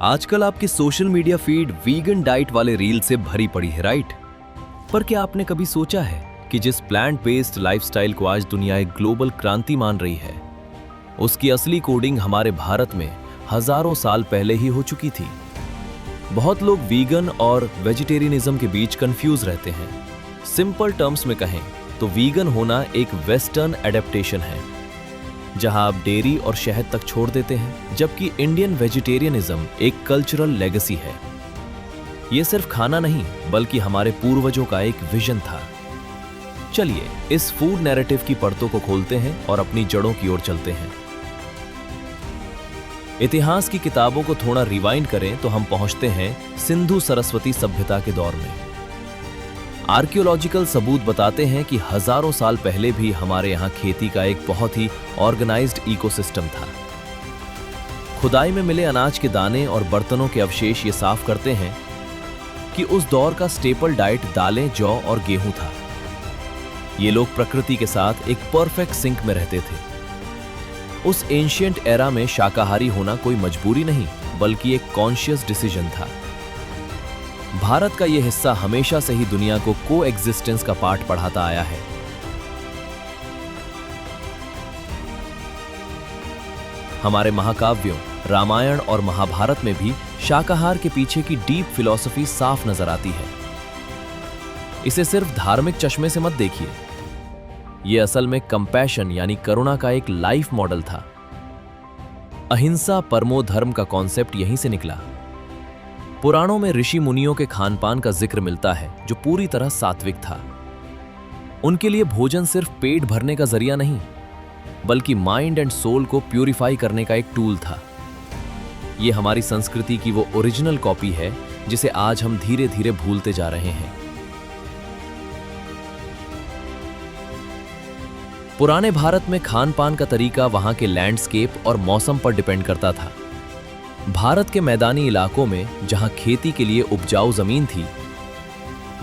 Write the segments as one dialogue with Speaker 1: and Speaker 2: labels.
Speaker 1: आजकल आपकी social media feed vegan diet वाले रील से भरी पड़ी है, राइट? पर क्या आपने कभी सोचा है कि जिस प्लांट बेस्ड लाइफस्टाइल को आज दुनिया एक ग्लोबल क्रांति मान रही है, उसकी असली कोडिंग हमारे भारत में हजारों साल पहले ही हो चुकी थी। बहुत लोग वीगन और वेजिटेरियनिज्म के बीच कंफ्यूज रहते हैं। सिंपल टर्म्स में कहें तो वीगन होना एक वेस्टर्न एडेप्टेशन है, जहां आप डेयरी और शहद तक छोड़ देते हैं, जबकि इंडियन वेजिटेरियनिज्म एक कल्चरल लेगेसी है। यह सिर्फ खाना नहीं बल्कि हमारे पूर्वजों का एक विजन था। चलिए इस फूड नैरेटिव की परतों को खोलते हैं और अपनी जड़ों की ओर चलते हैं। इतिहास की किताबों को थोड़ा रिवाइंड करें तो हम पहुंचते हैं सिंधु सरस्वती सभ्यता के दौर में। आर्कियोलॉजिकल सबूत बताते हैं कि हजारों साल पहले भी हमारे यहाँ खेती का एक बहुत ही ऑर्गेनाइज्ड इकोसिस्टम था। खुदाई में मिले अनाज के दाने और बर्तनों के अवशेष ये साफ करते हैं कि उस दौर का स्टेपल डाइट दालें, जौ और गेहूं था। ये लोग प्रकृति के साथ एक परफेक्ट सिंक में रहते थे। उस एंशिएंट एरा में शाकाहारी होना कोई मजबूरी नहीं बल्कि एक कॉन्शियस डिसीजन था। भारत का यह हिस्सा हमेशा से ही दुनिया को कोएग्जिस्टेंस का पाठ पढ़ाता आया है। हमारे महाकाव्यों रामायण और महाभारत में भी शाकाहार के पीछे की डीप फिलॉसफी साफ नजर आती है। इसे सिर्फ धार्मिक चश्मे से मत देखिए, यह असल में कंपैशन यानी करुणा का एक लाइफ मॉडल था। अहिंसा परमो धर्म का कॉन्सेप्ट यहीं से निकला। पुराणों में ऋषि मुनियों के खान पान का जिक्र मिलता है जो पूरी तरह सात्विक था। उनके लिए भोजन सिर्फ पेट भरने का जरिया नहीं बल्कि माइंड एंड सोल को प्यूरिफाई करने का एक टूल था। यह हमारी संस्कृति की वो ओरिजिनल कॉपी है जिसे आज हम धीरे धीरे भूलते जा रहे हैं। पुराने भारत में खान पान का तरीका वहां के लैंडस्केप और मौसम पर डिपेंड करता था। भारत के मैदानी इलाकों में जहां खेती के लिए उपजाऊ जमीन थी,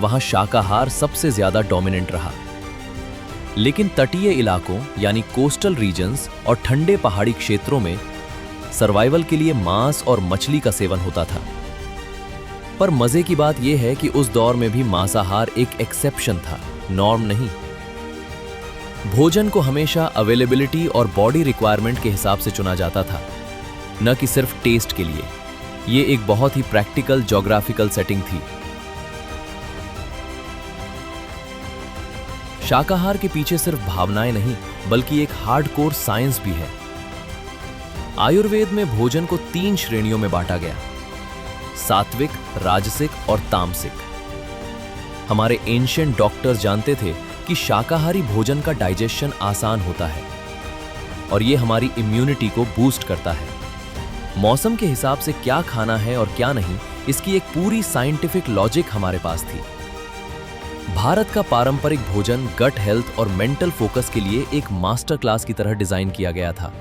Speaker 1: वहां शाकाहार सबसे ज्यादा डोमिनेंट रहा। लेकिन तटीय इलाकों यानी कोस्टल रीजन्स और ठंडे पहाड़ी क्षेत्रों में सर्वाइवल के लिए मांस और मछली का सेवन होता था। पर मजे की बात यह है कि उस दौर में भी मांसाहार एक एक्सेप्शन था, नॉर्म नहीं। भोजन को हमेशा अवेलेबिलिटी और बॉडी रिक्वायरमेंट के हिसाब से चुना जाता था, न कि सिर्फ टेस्ट के लिए। यह एक बहुत ही प्रैक्टिकल ज्योग्राफिकल सेटिंग थी। शाकाहार के पीछे सिर्फ भावनाएं नहीं बल्कि एक हार्डकोर साइंस भी है। आयुर्वेद में भोजन को 3 श्रेणियों में बांटा गया: सात्विक, राजसिक और तामसिक। हमारे एंशिएंट डॉक्टर्स जानते थे कि शाकाहारी भोजन का डाइजेशन आसान होता है और यह हमारी इम्यूनिटी को बूस्ट करता है। मौसम के हिसाब से क्या खाना है और क्या नहीं, इसकी एक पूरी साइंटिफिक लॉजिक हमारे पास थी। भारत का पारंपरिक भोजन गट हेल्थ और मेंटल फोकस के लिए एक मास्टर क्लास की तरह डिजाइन किया गया था,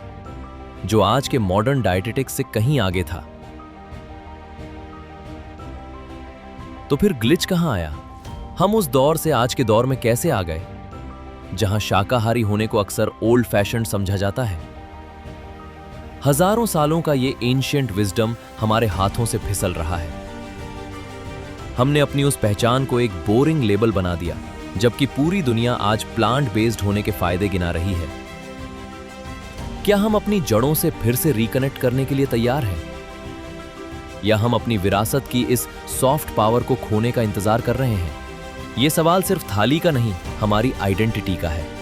Speaker 1: जो आज के मॉडर्न डाइटेटिक्स से कहीं आगे था। तो फिर ग्लिच कहां आया? हम उस दौर से आज के दौर में कैसे आ गए जहां शाकाहारी होने को अक्सर ओल्ड फैशन समझा जाता है? हजारों सालों का ये एंशिएंट विजडम हमारे हाथों से फिसल रहा है। हमने अपनी उस पहचान को एक बोरिंग लेबल बना दिया, जबकि पूरी दुनिया आज प्लांट बेस्ड होने के फायदे गिना रही है। क्या हम अपनी जड़ों से फिर से रिकनेक्ट करने के लिए तैयार हैं? या हम अपनी विरासत की इस सॉफ्ट पावर को खोने का इंतजार कर रहे हैं? ये सवाल सिर्फ थाली का नहीं, हमारी आइडेंटिटी का है।